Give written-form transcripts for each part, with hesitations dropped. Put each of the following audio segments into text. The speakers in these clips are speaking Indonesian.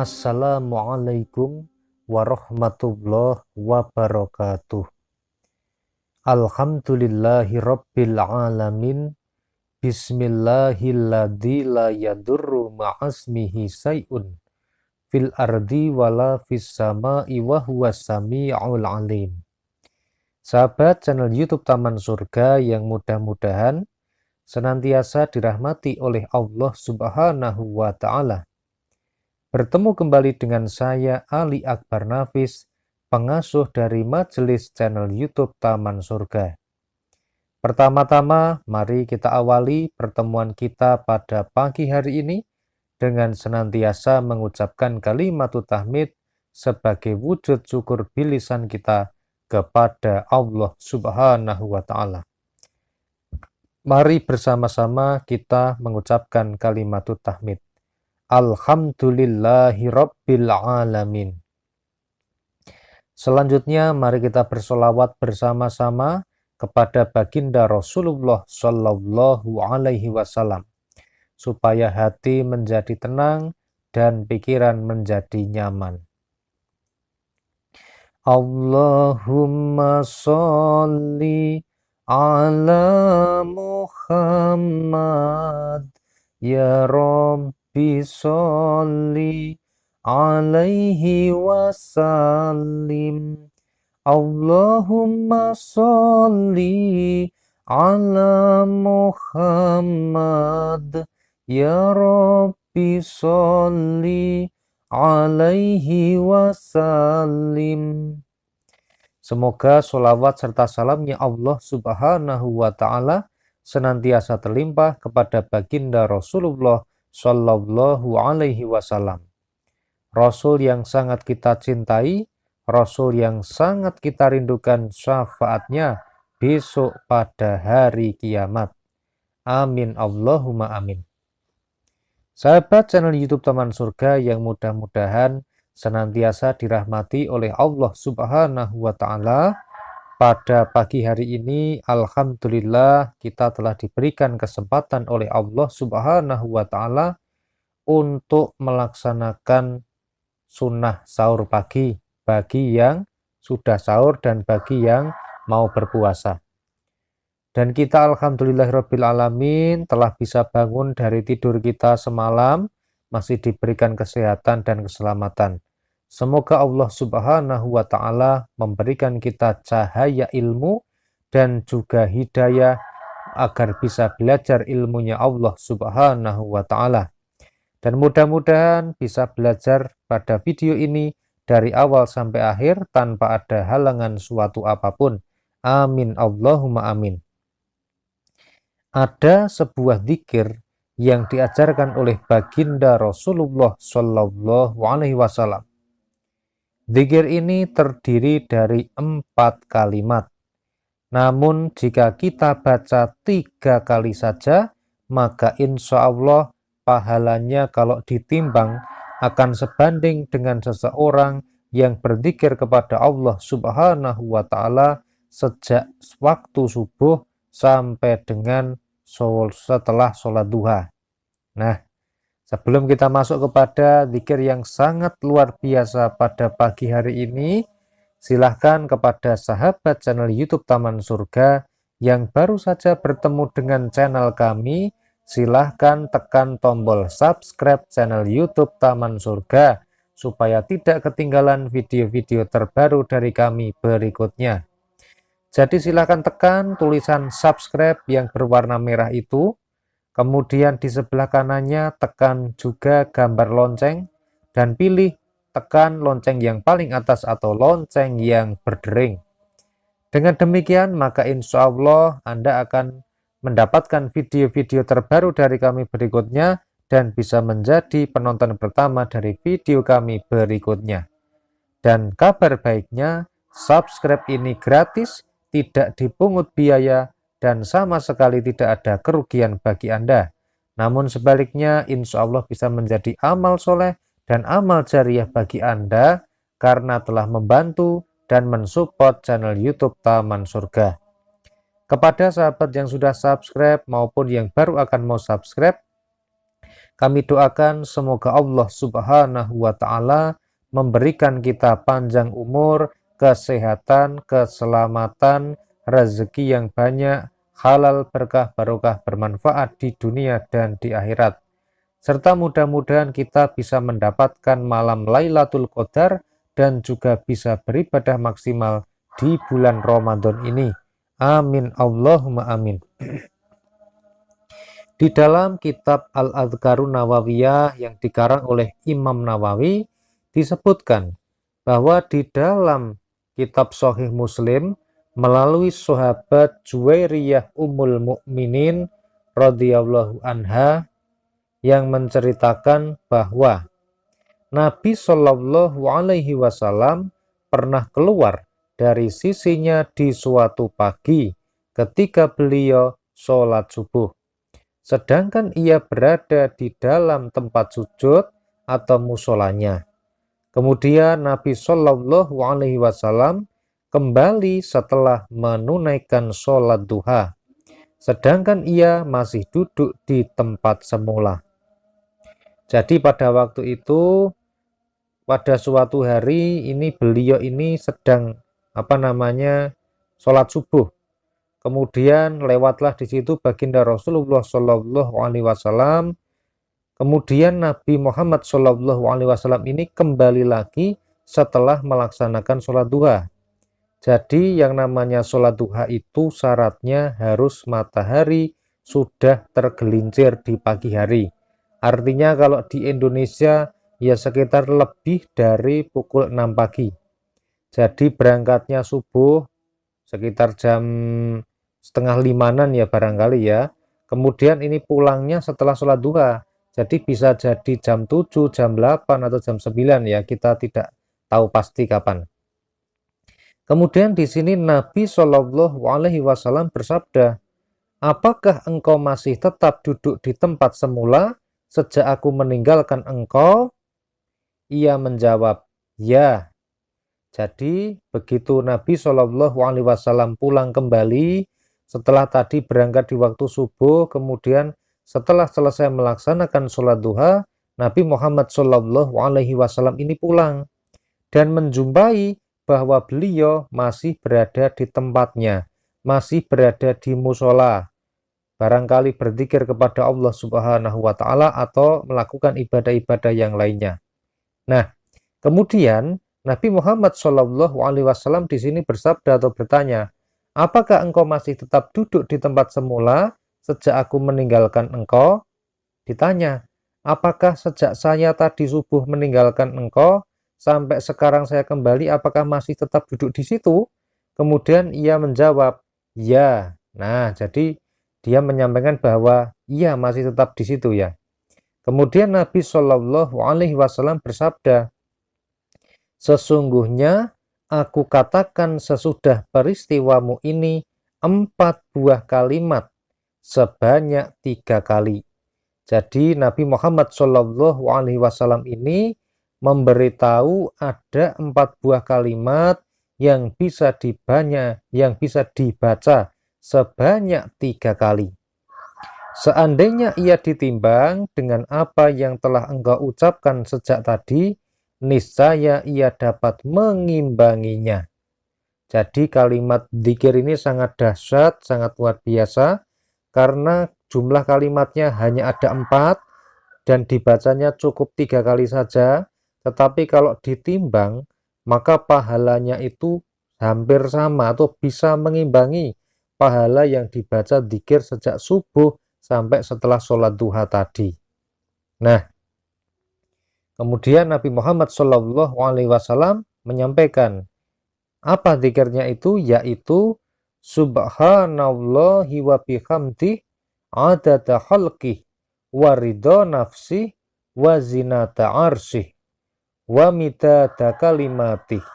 Assalamualaikum warahmatullahi wabarakatuh. Alhamdulillahi rabbil alamin. Bismillahilladzi la yadurru ma'asmihi say'un fil ardi wala fis sama'i wa huwas sami'ul alim. Sahabat channel YouTube Taman Surga yang mudah-mudahan senantiasa dirahmati oleh Allah Subhanahu wa Ta'ala. Bertemu kembali dengan saya Ali Akbar Nafis, pengasuh dari Majelis channel YouTube Taman Surga. Pertama-tama, mari kita awali pertemuan kita pada pagi hari ini dengan senantiasa mengucapkan kalimat tahmid sebagai wujud syukur bilisan kita kepada Allah Subhanahu wa Ta'ala. Mari bersama-sama kita mengucapkan kalimat tahmid. Alhamdulillahi rabbil alamin. Selanjutnya mari kita bersolawat bersama-sama kepada baginda Rasulullah Shallallahu Alaihi Wasallam supaya hati menjadi tenang dan pikiran menjadi nyaman. Allahumma sholli ala Muhammad ya Rabbi sholli alaihi wasallim. Allahumma sholli ala Muhammad ya Rabbi sholli alaihi wasallim. Semoga sholawat serta salamnya Allah Subhanahu wa Ta'ala senantiasa terlimpah kepada baginda Rasulullah Shallallahu Alaihi Wasallam. Rasul yang sangat kita cintai, Rasul yang sangat kita rindukan syafaatnya besok pada hari kiamat. Amin Allahumma amin. Sahabat channel YouTube Taman Surga yang mudah-mudahan senantiasa dirahmati oleh Allah Subhanahu wa Ta'ala. Pada pagi hari ini, alhamdulillah kita telah diberikan kesempatan oleh Allah Subhanahu wa Ta'ala untuk melaksanakan sunnah sahur pagi bagi yang sudah sahur dan bagi yang mau berpuasa. Dan kita alhamdulillahirabbil alamin telah bisa bangun dari tidur kita semalam, masih diberikan kesehatan dan keselamatan. Semoga Allah Subhanahu wa Ta'ala memberikan kita cahaya ilmu dan juga hidayah agar bisa belajar ilmunya Allah Subhanahu wa Ta'ala. Dan mudah-mudahan bisa belajar pada video ini dari awal sampai akhir tanpa ada halangan suatu apapun. Amin Allahumma amin. Ada sebuah dzikir yang diajarkan oleh baginda Rasulullah Shallallahu Alaihi Wasallam. Dzikir ini terdiri dari 4 kalimat. Namun jika kita baca 3 kali saja, maka insya Allah pahalanya kalau ditimbang akan sebanding dengan seseorang yang berzikir kepada Allah Subhanahu wa Ta'ala sejak waktu subuh sampai dengan setelah sholat duha. Nah, sebelum kita masuk kepada zikir yang sangat luar biasa pada pagi hari ini, silahkan kepada sahabat channel YouTube Taman Surga yang baru saja bertemu dengan channel kami, silahkan tekan tombol subscribe channel YouTube Taman Surga supaya tidak ketinggalan video-video terbaru dari kami berikutnya. Jadi silahkan tekan tulisan subscribe yang berwarna merah itu, kemudian di sebelah kanannya tekan juga gambar lonceng dan pilih tekan lonceng yang paling atas atau lonceng yang berdering. Dengan demikian maka insya Allah Anda akan mendapatkan video-video terbaru dari kami berikutnya dan bisa menjadi penonton pertama dari video kami berikutnya. Dan kabar baiknya, subscribe ini gratis, tidak dipungut biaya, dan sama sekali tidak ada kerugian bagi Anda. Namun sebaliknya insya Allah bisa menjadi amal soleh dan amal jariah bagi Anda karena telah membantu dan mensupport channel YouTube Taman Surga. Kepada sahabat yang sudah subscribe maupun yang baru akan mau subscribe, Kami doakan semoga Allah Subhanahu wa Ta'ala memberikan kita panjang umur, kesehatan, keselamatan, rezeki yang banyak, halal, berkah, barokah, bermanfaat di dunia dan di akhirat. Serta mudah-mudahan kita bisa mendapatkan malam Lailatul Qadar dan juga bisa beribadah maksimal di bulan Ramadan ini. Amin Allahumma amin. Di dalam kitab Al-Adhkarun Nawawiyah yang dikarang oleh Imam Nawawi disebutkan bahwa di dalam kitab Sahih Muslim melalui sahabat Juwairiyah Ummul Mukminin radhiyallahu anha yang menceritakan bahwa Nabi Shallallahu alaihi wasallam pernah keluar dari sisinya di suatu pagi ketika beliau sholat subuh. Sedangkan ia berada di dalam tempat sujud atau musolanya. Kemudian Nabi Shallallahu alaihi wasallam kembali setelah menunaikan sholat duha. Sedangkan ia masih duduk di tempat semula. Jadi pada waktu itu, pada suatu hari ini beliau ini sedang sholat subuh. Kemudian lewatlah di situ baginda Rasulullah Shallallahu alaihi wasallam. Kemudian Nabi Muhammad Shallallahu alaihi wasallam ini kembali lagi setelah melaksanakan sholat duha. Jadi yang namanya sholat duha itu syaratnya harus matahari sudah tergelincir di pagi hari. Artinya kalau di Indonesia ya sekitar lebih dari pukul 6 pagi. Jadi berangkatnya subuh sekitar jam setengah limanan ya barangkali ya. Kemudian ini pulangnya setelah sholat duha. Jadi bisa jadi jam 7, jam 8 atau jam 9 ya. Kita tidak tahu pasti kapan. Kemudian di sini Nabi Shallallahu alaihi wasallam bersabda, "Apakah engkau masih tetap duduk di tempat semula sejak aku meninggalkan engkau?" Ia menjawab, "Ya." Jadi begitu Nabi Shallallahu alaihi wasallam pulang kembali setelah tadi berangkat di waktu subuh, kemudian setelah selesai melaksanakan sholat duha, Nabi Muhammad Shallallahu alaihi wasallam ini pulang dan menjumpai bahwa beliau masih berada di tempatnya, masih berada di musola, barangkali berzikir kepada Allah Subhanahu wa Ta'ala atau melakukan ibadah-ibadah yang lainnya. Nah, kemudian Nabi Muhammad Shallallahu alaihi wasallam di sini bersabda atau bertanya, "Apakah engkau masih tetap duduk di tempat semula sejak aku meninggalkan engkau?" Ditanya, "Apakah sejak saya tadi subuh meninggalkan engkau sampai sekarang saya kembali, apakah masih tetap duduk di situ?" Kemudian ia menjawab, "Ya." Nah, jadi dia menyampaikan bahwa ia masih tetap di situ ya. Kemudian Nabi Shallallahu alaihi wasallam bersabda, "Sesungguhnya aku katakan sesudah peristiwamu ini 4 buah kalimat sebanyak 3 kali." Jadi Nabi Muhammad Shallallahu alaihi wasallam ini memberitahu ada 4 buah kalimat yang bisa dibaca sebanyak 3 kali. Seandainya ia ditimbang dengan apa yang telah engkau ucapkan sejak tadi, niscaya ia dapat mengimbanginya. Jadi kalimat dzikir ini sangat dahsyat, sangat luar biasa, karena jumlah kalimatnya hanya ada 4 dan dibacanya cukup 3 kali saja. Tetapi kalau ditimbang, maka pahalanya itu hampir sama atau bisa mengimbangi pahala yang dibaca dzikir sejak subuh sampai setelah sholat duha tadi. Nah, kemudian Nabi Muhammad Shallallahu alaihi wasallam menyampaikan apa dzikirnya itu, yaitu subhanallahi wa bihamdi adada khalqih wa ridha nafsih wa zinata arsyih wa midada kalimatih.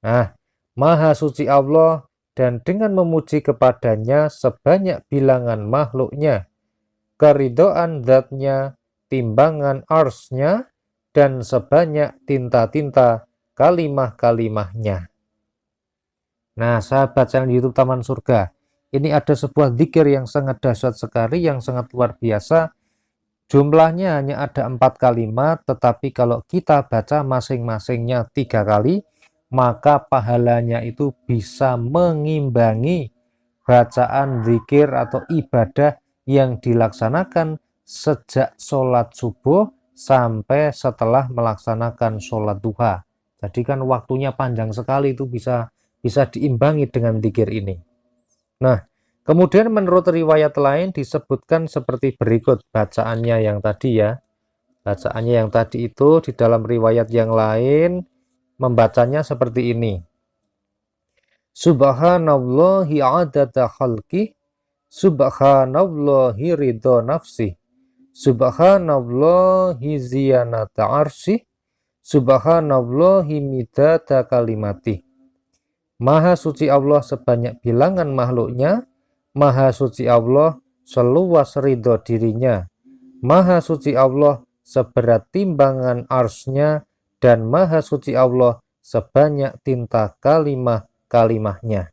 Nah, maha suci Allah dan dengan memuji kepadanya sebanyak bilangan makhluknya, keridhaan zatnya, timbangan arsnya, dan sebanyak tinta-tinta kalimah-kalimahnya. Nah, sahabat channel YouTube Taman Surga, ini ada sebuah dzikir yang sangat dahsyat sekali, yang sangat luar biasa, Jumlahnya hanya ada 4 kalimat, tetapi kalau kita baca masing-masingnya 3 kali, maka pahalanya itu bisa mengimbangi bacaan zikir atau ibadah yang dilaksanakan sejak sholat subuh sampai setelah melaksanakan sholat duha. Jadi kan waktunya panjang sekali, itu bisa diimbangi dengan zikir ini. Nah, kemudian menurut riwayat lain disebutkan seperti berikut bacaannya yang tadi ya. Bacaannya yang tadi itu di dalam riwayat yang lain membacanya seperti ini. Subhanallahi adada khalqi, subhanallahi ridho nafsi, subhanallahi ziyanata arsi, subhanallahi midada kalimati. Maha suci Allah sebanyak bilangan makhluknya, maha suci Allah seluas ridho dirinya, maha suci Allah seberat timbangan arsnya, dan maha suci Allah sebanyak tinta kalimah-kalimahnya.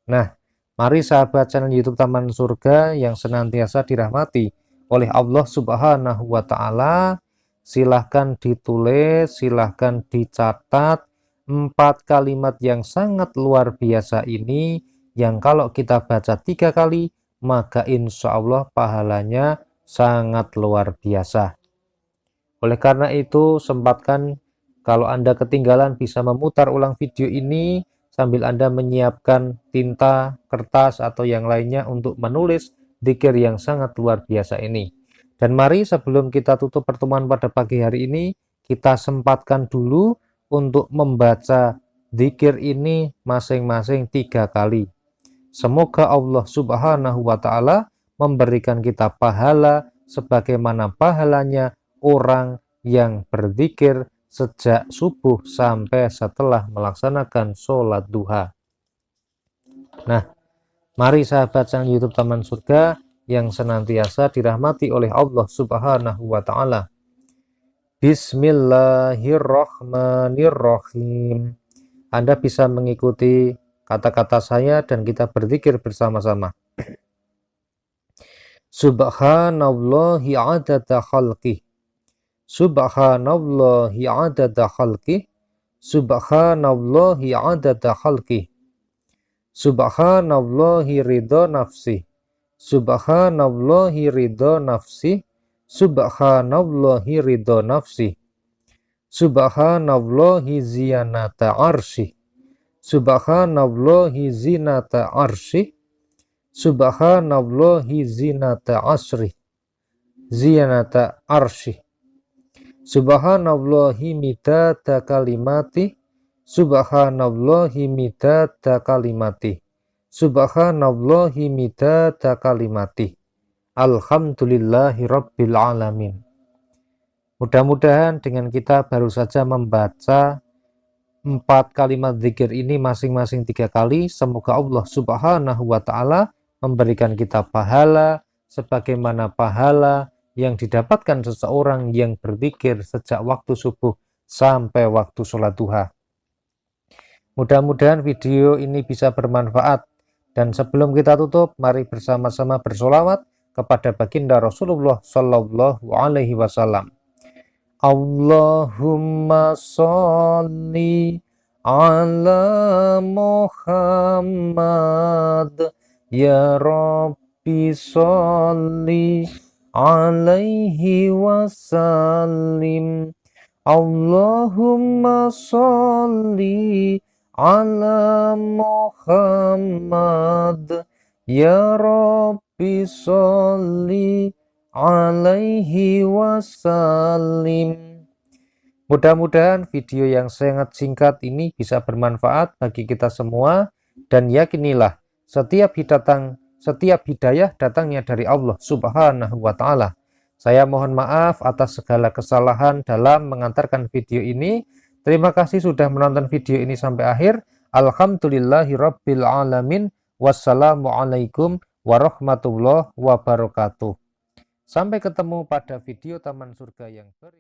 Nah, mari sahabat channel YouTube Taman Surga yang senantiasa dirahmati oleh Allah Subhanahu wa Ta'ala, silahkan ditulis, silahkan dicatat 4 kalimat yang sangat luar biasa ini, yang kalau kita baca 3 kali, maka insya Allah pahalanya sangat luar biasa. Oleh karena itu, sempatkan kalau Anda ketinggalan bisa memutar ulang video ini sambil Anda menyiapkan tinta, kertas, atau yang lainnya untuk menulis dzikir yang sangat luar biasa ini. Dan mari sebelum kita tutup pertemuan pada pagi hari ini, kita sempatkan dulu untuk membaca dzikir ini masing-masing 3 kali. Semoga Allah Subhanahu wa Ta'ala memberikan kita pahala sebagaimana pahalanya orang yang berzikir sejak subuh sampai setelah melaksanakan sholat duha. Nah, mari sahabat channel YouTube Taman Surga yang senantiasa dirahmati oleh Allah Subhanahu wa Ta'ala. Bismillahirrahmanirrahim. Anda bisa mengikuti kata-kata saya dan kita berzikir bersama-sama. Subhanallahi adada khalqih, subhanallahi adada khalqih, subhanallahi adada khalqih, subhanallahi ridho nafsi, subhanallahi ridho nafsi, subhanallahi ridho nafsi, subhanallahi ziyanata arshi, subhanallahi zinata arshi, subhanallahi zinata asri, ziyanata arshi, subhanallahi midada kalimati, subhanallahi midada kalimati, subhanallahi midada kalimati. Alhamdulillahi rabbil alamin. Mudah-mudahan dengan kita baru saja membaca 4 kalimat zikir ini masing-masing 3 kali, semoga Allah Subhanahu wa Ta'ala memberikan kita pahala sebagaimana pahala yang didapatkan seseorang yang berzikir sejak waktu subuh sampai waktu sholat duha. Mudah-mudahan video ini bisa bermanfaat, dan sebelum kita tutup, mari bersama-sama bersolawat kepada baginda Rasulullah Sallallahu Alaihi Wasallam. Allahumma sholli ala Muhammad, ya Rabbi sholli alaihi wasallim. Allahumma sholli ala Muhammad, ya Rabbi sholli alaihi wasallim. Mudah-mudahan video yang sangat singkat ini bisa bermanfaat bagi kita semua, dan yakinilah setiap hidayah datangnya dari Allah Subhanahu wa Ta'ala. Saya mohon maaf atas segala kesalahan dalam mengantarkan video ini. Terima kasih sudah menonton video ini sampai akhir. Alhamdulillahirabbil alamin. Wassalamualaikum warahmatullahi wabarakatuh. Sampai ketemu pada video Taman Surga yang berikutnya.